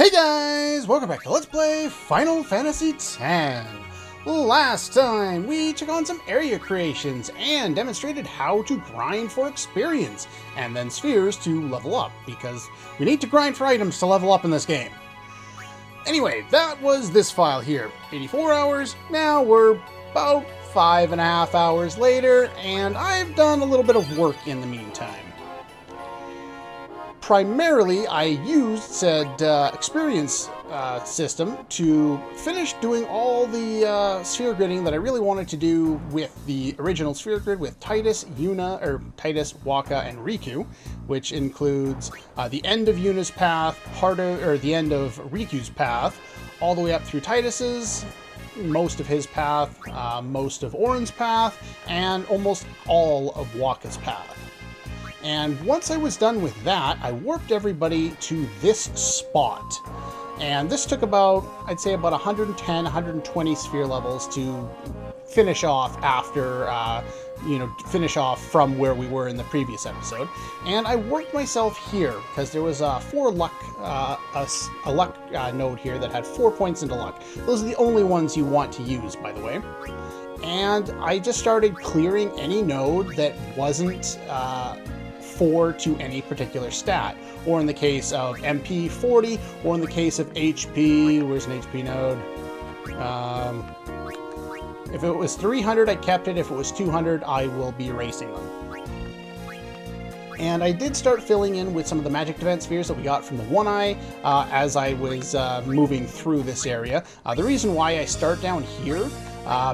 Hey guys! Welcome back to Let's Play Final Fantasy X. Last time, we took on some area creations and demonstrated how to grind for experience and then spheres to level up, because we need to grind for items to level up in this game. Anyway, that was this file here. 84 hours, now we're about 5.5 hours later, and I've done a little bit of work in the meantime. Primarily, I used said experience system to finish doing all the sphere gridding that I really wanted to do with the original sphere grid with Tidus, Tidus, Wakka, and Riku, which includes the end of Yuna's path, the end of Riku's path, all the way up through Tidus's, most of his path, most of Auron's path, and almost all of Wakka's path. And once I was done with that, I warped everybody to this spot. And this took about, I'd say about 110, 120 sphere levels to finish off after, finish off from where we were in the previous episode. And I worked myself here because there was a luck node here that had 4 points into luck. Those are the only ones you want to use, by the way. And I just started clearing any node that wasn't 4 to any particular stat, or in the case of MP 40, or in the case of HP, where's an HP node? If it was 300, I kept it. If it was 200, I will be erasing them. And I did start filling in with some of the magic defense spheres that we got from the One Eye as I was moving through this area. The reason why I start down here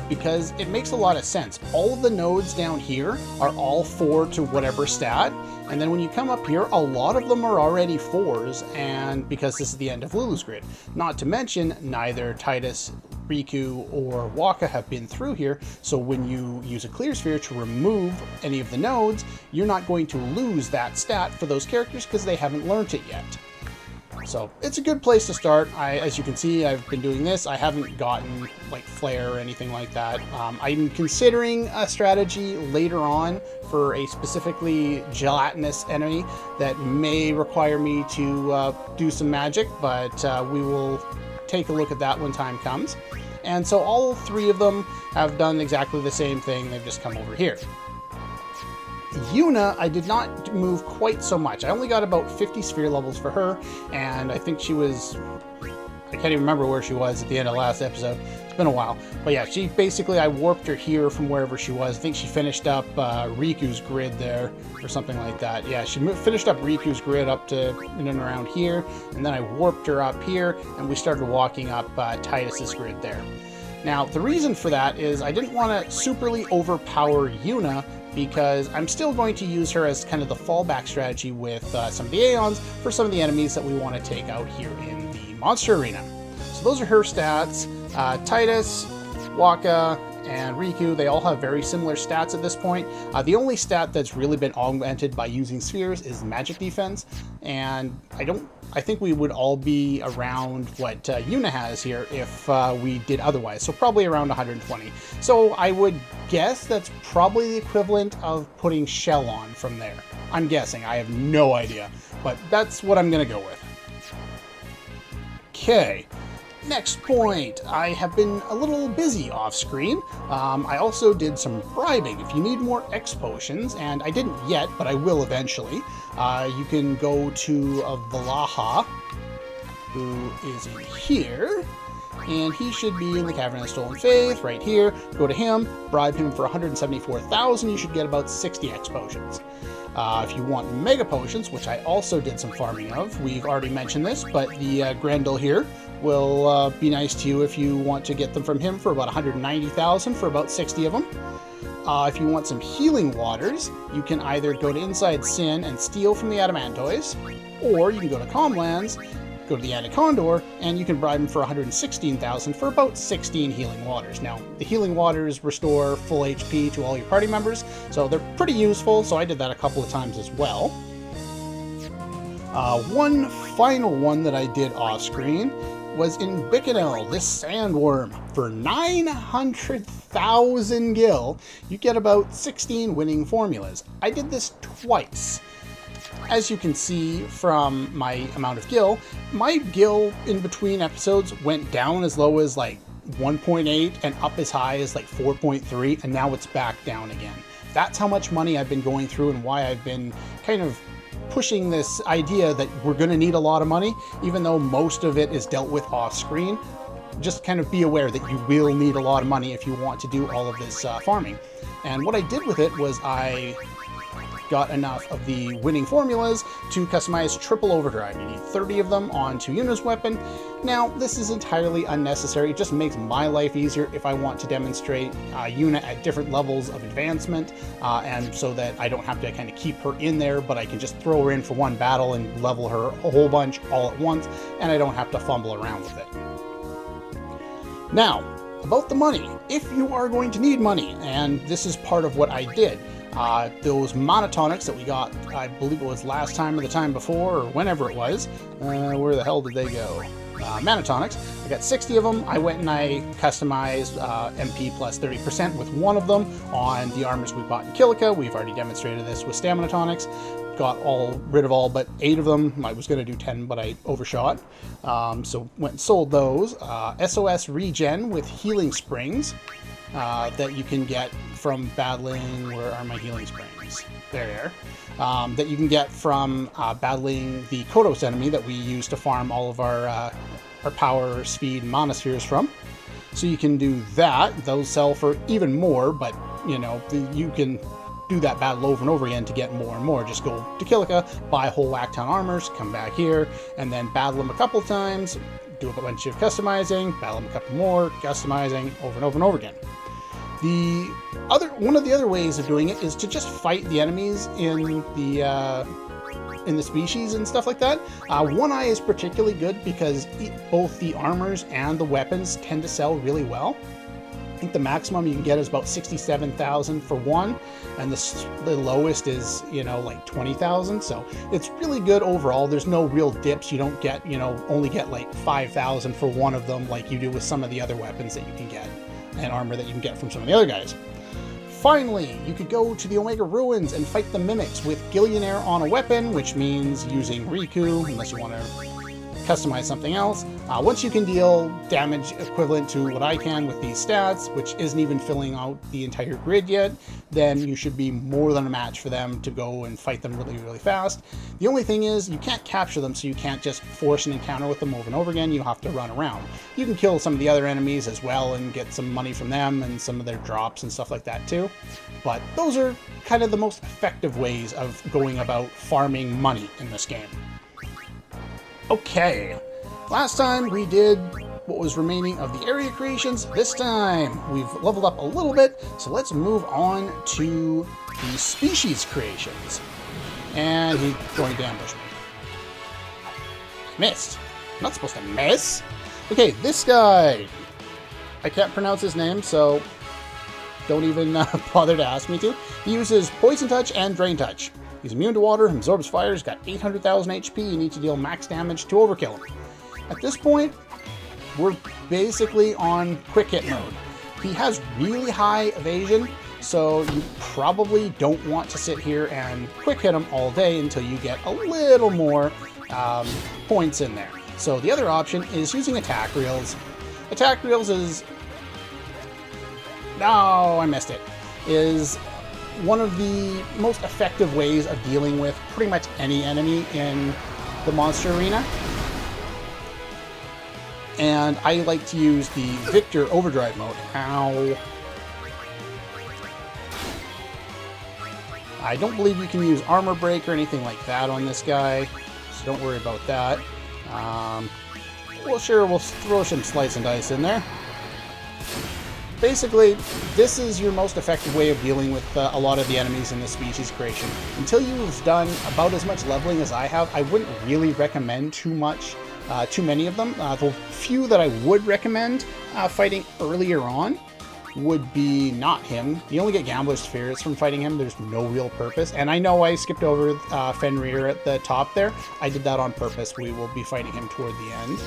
because it makes a lot of sense. All of the nodes down here are all 4 to whatever stat, and then when you come up here, a lot of them are already 4s, and because this is the end of Lulu's grid. Not to mention, neither Tidus, Riku, or Wakka have been through here, so when you use a clear sphere to remove any of the nodes, you're not going to lose that stat for those characters because they haven't learned it yet. So it's a good place to start. As you can see, I've been doing this. I haven't gotten like Flare or anything like that. I'm considering a strategy later on for a specifically gelatinous enemy that may require me to do some magic, but we will take a look at that when time comes. And so all 3 of them have done exactly the same thing. They've just come over here. Yuna, I did not move quite so much. I only got about 50 sphere levels for her, and I think she was... I can't even remember where she was at the end of last episode. It's been a while. But yeah, I warped her here from wherever she was. I think she finished up Riku's grid there, or something like that. Yeah, she finished up Riku's grid up to in and around here, and then I warped her up here, and we started walking up Tidus's grid there. Now, the reason for that is I didn't want to superly overpower Yuna, because I'm still going to use her as kind of the fallback strategy with some of the Aeons for some of the enemies that we want to take out here in the Monster Arena. So those are her stats. Tidus, Wakka, and Riku, they all have very similar stats at this point. The only stat that's really been augmented by using spheres is magic defense, and I think we would all be around what Yuna has here if we did otherwise, so probably around 120. So I would guess that's probably the equivalent of putting Shell on from there. I'm guessing, I have no idea, but that's what I'm gonna go with. Okay. Next point, I have been a little busy off screen. I also did some bribing. If you need more X potions, and I didn't yet, but I will eventually, you can go to Valaha, who is in here, and he should be in the Cavern of the Stolen Faith, right here. Go to him, bribe him for 174,000, you should get about 60 X potions. If you want Mega Potions, which I also did some farming of, we've already mentioned this, but the Grendel here will be nice to you if you want to get them from him for about 190,000 for about 60 of them. If you want some healing waters, you can either go to Inside Sin and steal from the Adamantoise, or you can go to Calmlands, go to the Anacondor, and you can bribe him for 116,000 for about 16 healing waters. Now, the healing waters restore full HP to all your party members, so they're pretty useful, so I did that a couple of times as well. One final one that I did off-screen was in Bikanel, this sandworm. For 900,000 gil, you get about 16 winning formulas. I did this twice. as you can see from my amount of gil, my gil in between episodes went down as low as like 1.8 and up as high as like 4.3, and now it's back down again. That's how much money I've been going through and why I've been kind of pushing this idea that we're going to need a lot of money, even though most of it is dealt with off screen. Just kind of be aware that you will need a lot of money if you want to do all of this farming. And what I did with it was I got enough of the winning formulas to customize triple overdrive. You need 30 of them onto Yuna's weapon. Now, this is entirely unnecessary. It just makes my life easier if I want to demonstrate Yuna at different levels of advancement, and so that I don't have to kind of keep her in there, but I can just throw her in for one battle and level her a whole bunch all at once, and I don't have to fumble around with it. Now, about the money. If you are going to need money, and this is part of what I did, those monotonics that we got, I believe it was last time or the time before, or whenever it was, where the hell did they go? Monotonics. I got 60 of them. I went and I customized MP plus 30% with one of them on the armors we bought in Kilika. We've already demonstrated this with Stamina Tonics. Got rid of all but 8 of them. I was going to do 10, but I overshot. So went and sold those. SOS Regen with Healing Springs that you can get from battling... Where are my Healing Springs? There they are. That you can get from battling the Kodos enemy that we use to farm all of our power, speed, and monospheres from. So you can do that. Those sell for even more, but you know, you can do that battle over and over again to get more and more. Just go to Kilika, buy a whole whack ton armors, come back here, and then battle them a couple times, do a bunch of customizing, battle them a couple more, customizing, over and over and over again. One of the other ways of doing it is to just fight the enemies in the species and stuff like that. One Eye is particularly good because both the armors and the weapons tend to sell really well. I think the maximum you can get is about 67,000 for one, and the lowest is, you know, like 20,000. So it's really good overall. There's no real dips. You don't get, you know, only get like 5,000 for one of them like you do with some of the other weapons that you can get and armor that you can get from some of the other guys. Finally, you could go to the Omega Ruins and fight the Mimics with Gillionaire on a weapon, which means using Riku, unless you want to customize something else. Once you can deal damage equivalent to what I can with these stats, which isn't even filling out the entire grid yet, then you should be more than a match for them to go and fight them really, really fast. The only thing is you can't capture them, so you can't just force an encounter with them over and over again. You have to run around. You can kill some of the other enemies as well and get some money from them and some of their drops and stuff like that too. But those are kind of the most effective ways of going about farming money in this game. Okay, last time we did what was remaining of the area creations. This time we've leveled up a little bit, so let's move on to the species creations. And he's going to ambush me. Missed. I'm not supposed to miss. Okay, this guy. I can't pronounce his name, so don't even bother to ask me to. He uses Poison Touch and Drain Touch. He's immune to water, absorbs fire, he's got 800,000 HP, you need to deal max damage to overkill him. At this point, we're basically on quick hit mode. He has really high evasion, so you probably don't want to sit here and quick hit him all day until you get a little more points in there. So the other option is using attack reels. Attack reels is... No, I missed it. Is one of the most effective ways of dealing with pretty much any enemy in the monster arena. And I like to use the Victor Overdrive mode. Ow. I don't believe you can use Armor Break or anything like that on this guy, so don't worry about that. Well, sure, we'll throw some Slice and Dice in there. Basically, this is your most effective way of dealing with a lot of the enemies in the species creation. Until you've done about as much leveling as I have, I wouldn't really recommend too many of them. The few that I would recommend fighting earlier on would be not him. You only get Gambler's Spirits from fighting him. There's no real purpose. And I know I skipped over Fenrir at the top there. I did that on purpose. We will be fighting him toward the end.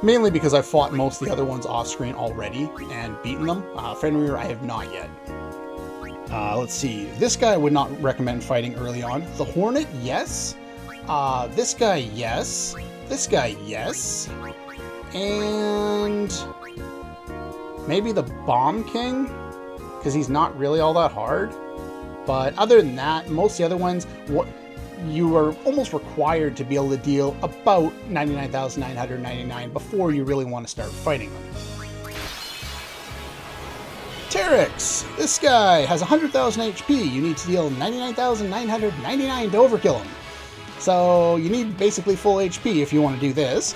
Mainly because I've fought most of the other ones off screen already and beaten them. Fenrir I have not yet. Let's see. This guy I would not recommend fighting early on. The Hornet, yes. This guy, yes. This guy, yes. And maybe the Bomb King, because he's not really all that hard. But other than that, most of the other ones, you are almost required to be able to deal about 99,999 before you really want to start fighting them. Teryx! This guy has 100,000 HP. You need to deal 99,999 to overkill him. So you need basically full HP if you want to do this.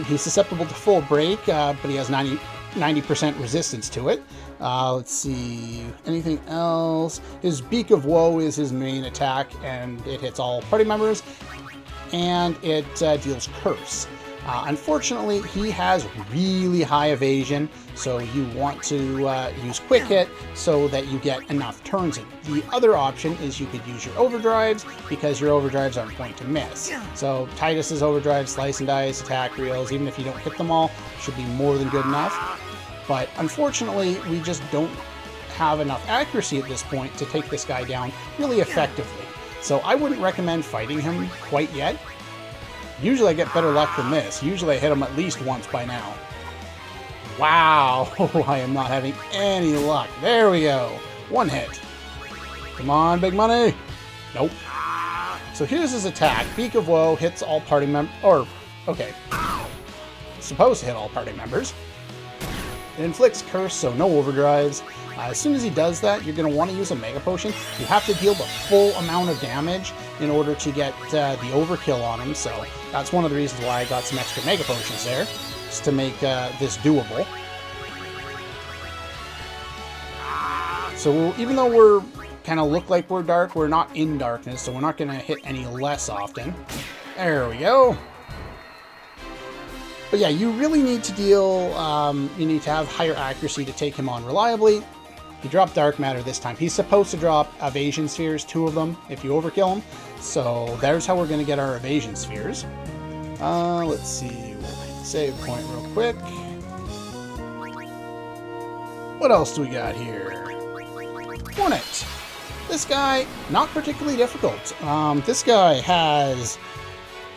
He's susceptible to full break, but he has 90% resistance to it. Let's see, anything else? His Beak of Woe is his main attack, and it hits all party members, and it deals Curse. Unfortunately, he has really high evasion, so you want to use Quick Hit so that you get enough turns in. The other option is you could use your overdrives, because your overdrives aren't going to miss. So Tidus's overdrive, Slice and Dice, attack reels, even if you don't hit them all, should be more than good enough. But unfortunately, we just don't have enough accuracy at this point to take this guy down really effectively. So I wouldn't recommend fighting him quite yet. Usually I get better luck than this. Usually I hit him at least once by now. Wow, I am not having any luck. There we go. One hit. Come on, big money. Nope. So here's his attack. Beak of Woe hits all party members. Or, okay. Supposed to hit all party members. It inflicts Curse, so no overdrives. As soon as he does that, you're going to want to use a Mega Potion. You have to deal the full amount of damage in order to get the overkill on him, so that's one of the reasons why I got some extra Mega Potions there, just to make this doable. So even though we're kind of look like we're dark, we're not in darkness, so we're not going to hit any less often. There we go. But yeah, you really need to deal, you need to have higher accuracy to take him on reliably. He dropped Dark Matter this time. He's supposed to drop Evasion Spheres, 2 of them, if you overkill him. So there's how we're going to get our Evasion Spheres. Let's see, we'll hit the save point real quick. What else do we got here? Hornet. This guy, not particularly difficult. This guy has...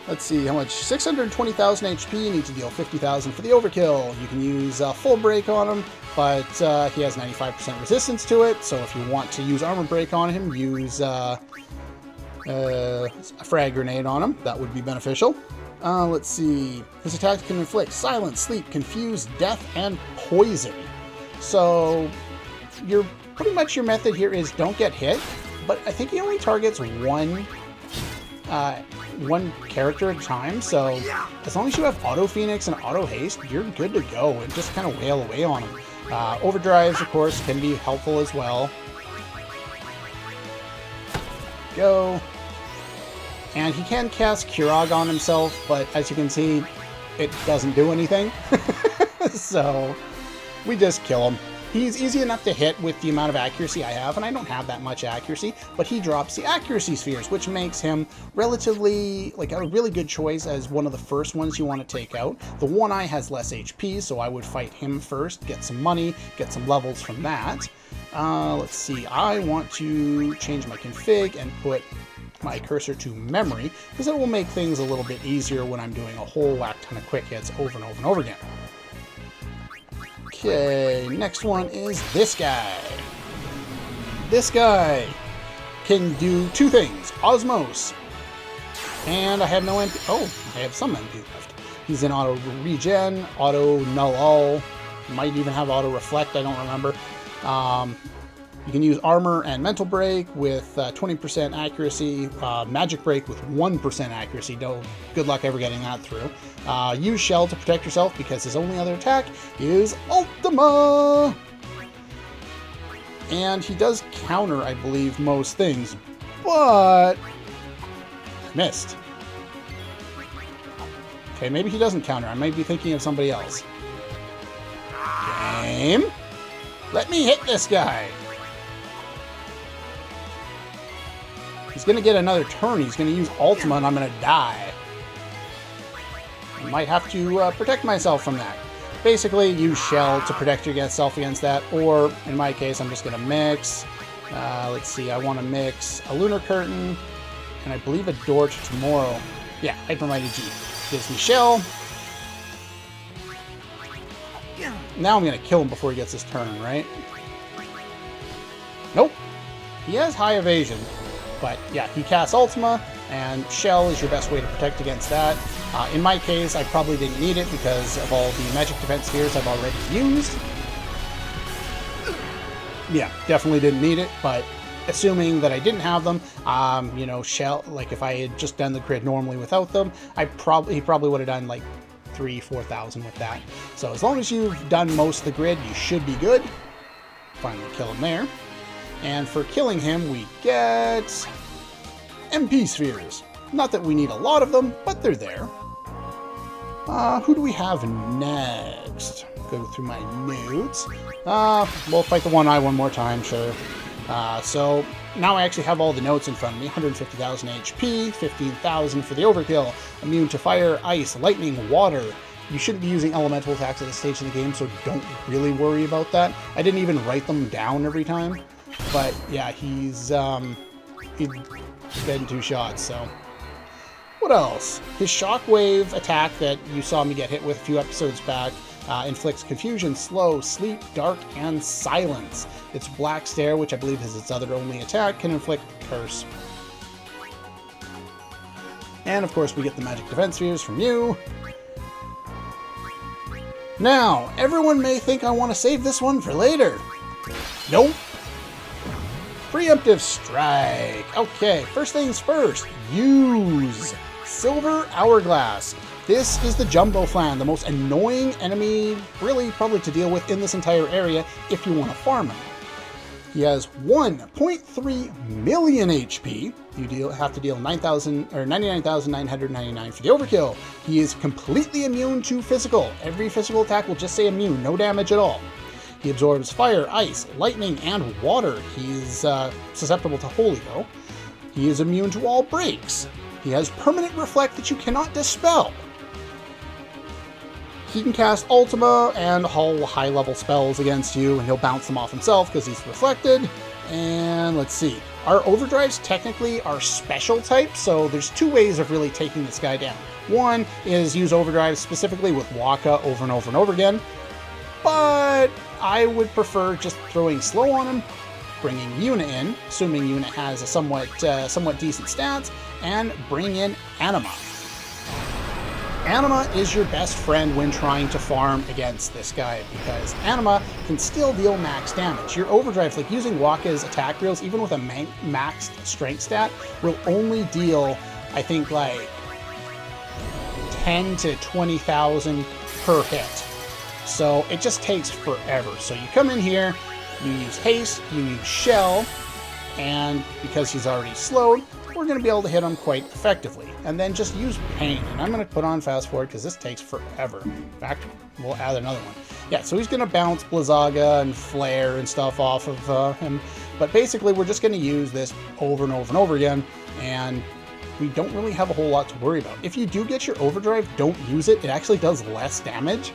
Let's see, how much? 620,000 HP, you need to deal 50,000 for the overkill. You can use full break on him, but he has 95% resistance to it, so if you want to use armor break on him, use a frag grenade on him. That would be beneficial. Let's see, his attacks can inflict silence, sleep, confuse, death, and poison. So, pretty much your method here is don't get hit, but I think he only targets one character at a time, so as long as you have Auto Phoenix and Auto Haste, you're good to go and just kind of wail away on him. Overdrives, of course, can be helpful as well. Go. And he can cast Kurog on himself, but as you can see, it doesn't do anything. So we just kill him. He's easy enough to hit with the amount of accuracy I have, and I don't have that much accuracy, but he drops the accuracy spheres, which makes him relatively, like, a really good choice as one of the first ones you want to take out. The One Eye has less HP, so I would fight him first, get some money, get some levels from that. Let's see, I want to change my config and put my cursor to memory, because it will make things a little bit easier when I'm doing a whole whack ton of quick hits over and over and over again. Okay, next one is this guy. This guy can do 2 things. Osmose. And I have no MP. Oh, I have some MP left. He's in auto regen, auto null all. Might even have auto reflect, I don't remember. You can use armor and mental break with 20% accuracy, magic break with 1% accuracy. Good luck ever getting that through. Use shell to protect yourself because his only other attack is Ultima. And he does counter, I believe, most things, but I missed. Okay, maybe he doesn't counter. I might be thinking of somebody else. Game. Let me hit this guy. He's going to get another turn. He's going to use Ultima, and I'm going to die. I might have to protect myself from that. Basically, use Shell to protect yourself against that, or, in my case, I'm just going to mix, Let's see, I want to mix a Lunar Curtain, and I believe a Door to Tomorrow. Yeah, Hyper Mighty G. Gives me Shell. Now I'm going to kill him before he gets his turn, right? Nope. He has high evasion, but yeah, he casts Ultima, and Shell is your best way to protect against that. In my case, I probably didn't need it because of all the magic defense spheres I've already used. Yeah, definitely didn't need it, but assuming that I didn't have them, you know, Shell, like if I had just done the grid normally without them, he probably would have done like 3,000-4,000 with that. So as long as you've done most of the grid, you should be good. Finally kill him there. And for killing him, we get MP spheres. Not that we need a lot of them, but they're there. Who do we have next? Go through my notes. We'll fight the One-Eye one more time, sure. So now I actually have all the notes in front of me. 150,000 HP, 15,000 for the overkill, immune to fire, ice, lightning, water. You shouldn't be using elemental attacks at this stage of the game, so don't really worry about that. I didn't even write them down every time. But yeah, he's dead in 2 shots, so. What else? His Shockwave attack that you saw me get hit with a few episodes back inflicts confusion, slow, sleep, dark, and silence. Its Black Stare, which I believe is its other only attack, can inflict curse. And of course we get the magic defense spheres from you. Now, everyone may think I want to save this one for later. Nope. Preemptive Strike. Okay, first things first, use Silver Hourglass. This is the Jumbo Flan, the most annoying enemy, really probably to deal with in this entire area if you want to farm him. He has 1.3 million HP. You have to deal 99,999 for the overkill. He is completely immune to physical. Every physical attack will just say immune, no damage at all. He absorbs fire, ice, lightning, and water. He's susceptible to Holy, though. He is immune to all breaks. He has permanent reflect that you cannot dispel. He can cast Ultima and all high-level spells against you, and he'll bounce them off himself because he's reflected. And let's see. Our overdrives technically are special types, so there's 2 ways of really taking this guy down. One is use overdrive specifically with Wakka over and over and over again, but I would prefer just throwing slow on him, bringing Yuna in, assuming Yuna has a somewhat decent stats, and bring in Anima. Anima is your best friend when trying to farm against this guy, because Anima can still deal max damage. Your overdrive, like using Wakka's attack reels, even with a maxed strength stat, will only deal, I think, like 10 to 20,000 per hit. So it just takes forever. So you come in here, you use haste, you use shell, and because he's already slowed, we're going to be able to hit him quite effectively. And then just use pain. And I'm going to put on fast forward because this takes forever. In fact, we'll add another one. Yeah, so he's going to bounce Blizzaga and Flare and stuff off of him. But basically, we're just going to use this over and over and over again. And we don't really have a whole lot to worry about. If you do get your overdrive, don't use it. It actually does less damage.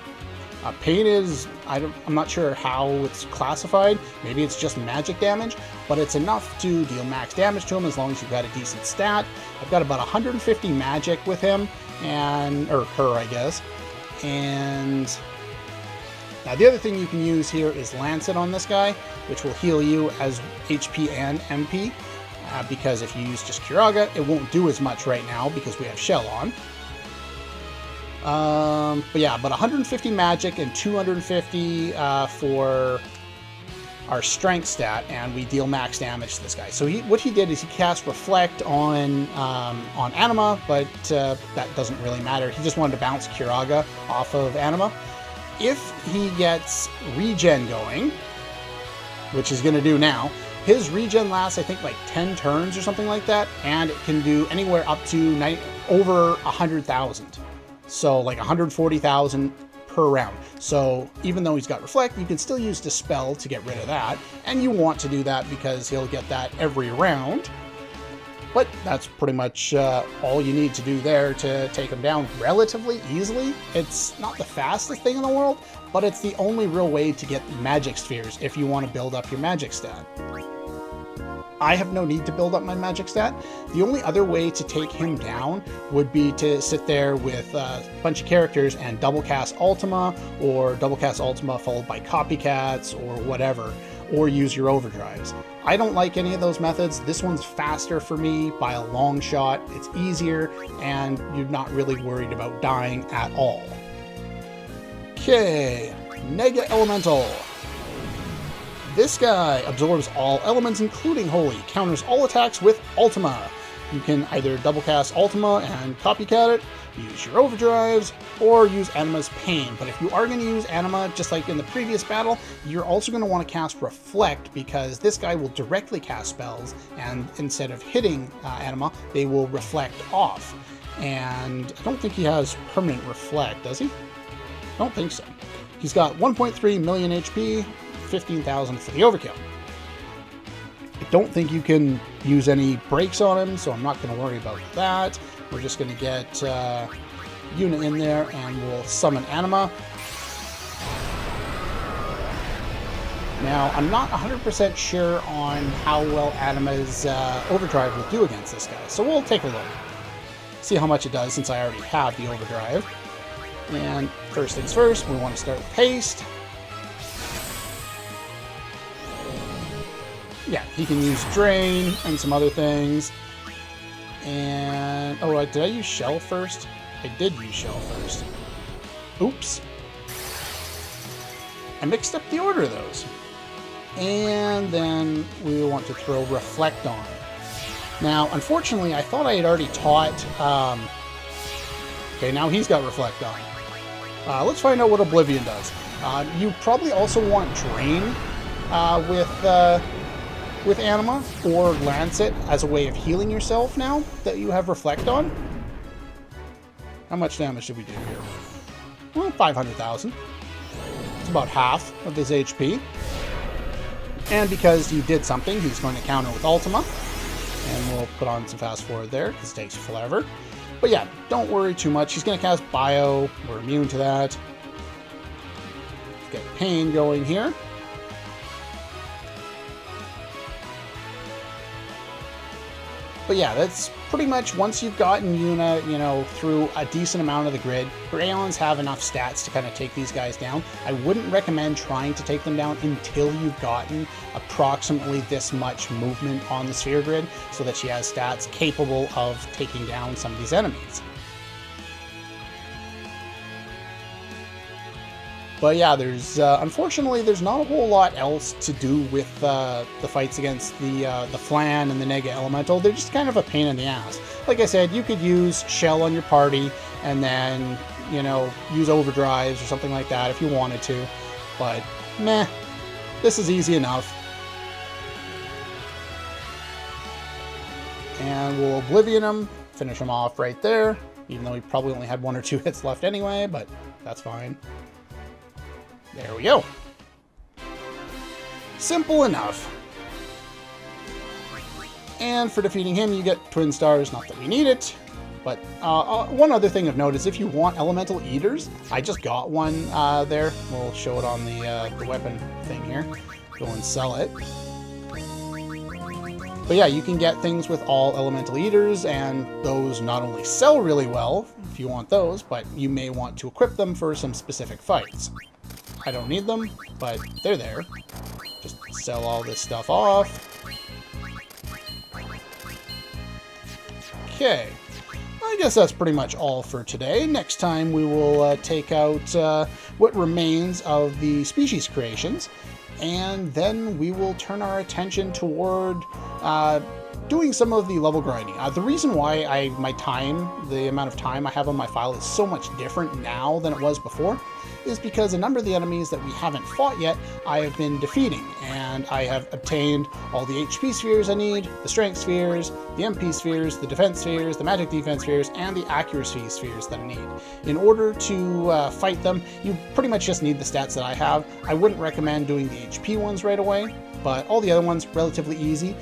Pain is, I'm not sure how it's classified. Maybe it's just magic damage, but it's enough to deal max damage to him as long as you've got a decent stat. I've got about 150 magic with him, or her, I guess. And now the other thing you can use here is Lancet on this guy, which will heal you as HP and MP. Because if you use just Curaga, it won't do as much right now because we have Shell on. But yeah, about 150 magic and 250 for our strength stat, and we deal max damage to this guy. So what he did is he cast Reflect on Anima, but that doesn't really matter. He just wanted to bounce Curaga off of Anima. If he gets regen going, which he's going to do now, his regen lasts, I think, like 10 turns or something like that, and it can do anywhere up to over 100,000. So like 140,000 per round. So even though he's got Reflect, you can still use Dispel to get rid of that. And you want to do that because he'll get that every round. But that's pretty much all you need to do there to take him down relatively easily. It's not the fastest thing in the world, but it's the only real way to get magic spheres if you want to build up your magic stat. I have no need to build up my magic stat. The only other way to take him down would be to sit there with a bunch of characters and double cast Ultima, or double cast Ultima followed by copycats, or whatever, or use your overdrives. I don't like any of those methods. This one's faster for me by a long shot. It's easier, and you're not really worried about dying at all. Okay, Nega Elemental. This guy absorbs all elements, including Holy, counters all attacks with Ultima. You can either double cast Ultima and copycat it, use your overdrives, or use Anima's Pain. But if you are going to use Anima, just like in the previous battle, you're also going to want to cast Reflect, because this guy will directly cast spells, and instead of hitting Anima, they will reflect off. And I don't think he has permanent Reflect, does he? I don't think so. He's got 1.3 million HP, 15,000 for the overkill. I don't think you can use any breaks on him, so I'm not going to worry about that. We're just going to get Yuna in there, and we'll summon Anima. Now, I'm not 100% sure on how well Anima's overdrive will do against this guy, so we'll take a look. See how much it does, since I already have the overdrive. And first things first, we want to start with haste. Yeah, he can use Drain and some other things. And... oh, did I use Shell first? I did use Shell first. Oops. I mixed up the order of those. And then we want to throw Reflect on. Now, unfortunately, I thought I had already taught... okay, now he's got Reflect on. Let's find out what Oblivion does. You probably also want Drain with Anima, or Lancet as a way of healing yourself now that you have Reflect on. How much damage did we do here? Well, 500,000. It's about half of his HP. And because you did something, he's going to counter with Ultima. And we'll put on some fast forward there, because it takes forever. But yeah, don't worry too much. He's going to cast Bio. We're immune to that. Let's get Pain going here. But yeah, that's pretty much, once you've gotten Yuna, you know, through a decent amount of the grid, your Aeons have enough stats to kind of take these guys down. I wouldn't recommend trying to take them down until you've gotten approximately this much movement on the sphere grid, so that she has stats capable of taking down some of these enemies. But yeah, there's unfortunately there's not a whole lot else to do with the fights against the Flan and the Nega Elemental. They're just kind of a pain in the ass. Like I said, you could use Shell on your party and then, you know, use overdrives or something like that if you wanted to. But meh, this is easy enough. And we'll Oblivion him, finish him off right there, even though he probably only had 1 or 2 hits left anyway, but that's fine. There we go. Simple enough. And for defeating him, you get Twin Stars. Not that we need it. But one other thing of note is if you want Elemental Eaters, I just got one there. We'll show it on the weapon thing here. Go and sell it. But yeah, you can get things with all Elemental Eaters, and those not only sell really well, if you want those, but you may want to equip them for some specific fights. I don't need them, but they're there. Just sell all this stuff off. Okay. I guess that's pretty much all for today. Next time we will take out what remains of the species creations, and then we will turn our attention toward doing some of the level grinding. The reason why the amount of time I have on my file is so much different now than it was before is because a number of the enemies that we haven't fought yet, I have been defeating, and I have obtained all the HP spheres I need, the strength spheres, the MP spheres, the defense spheres, the magic defense spheres, and the accuracy spheres that I need. In order to fight them, you pretty much just need the stats that I have. I wouldn't recommend doing the HP ones right away, but all the other ones, relatively easy.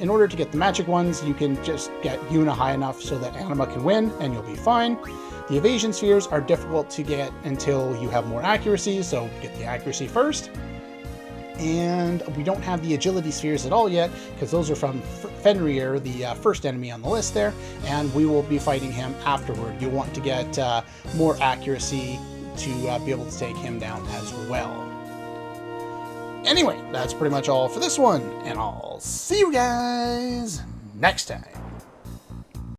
In order to get the magic ones, you can just get Yuna high enough so that Anima can win, and you'll be fine. The evasion spheres are difficult to get until you have more accuracy, so get the accuracy first. And we don't have the agility spheres at all yet, because those are from Fenrir, the first enemy on the list there, and we will be fighting him afterward. You'll want to get more accuracy to be able to take him down as well. Anyway, that's pretty much all for this one, and I'll see you guys next time.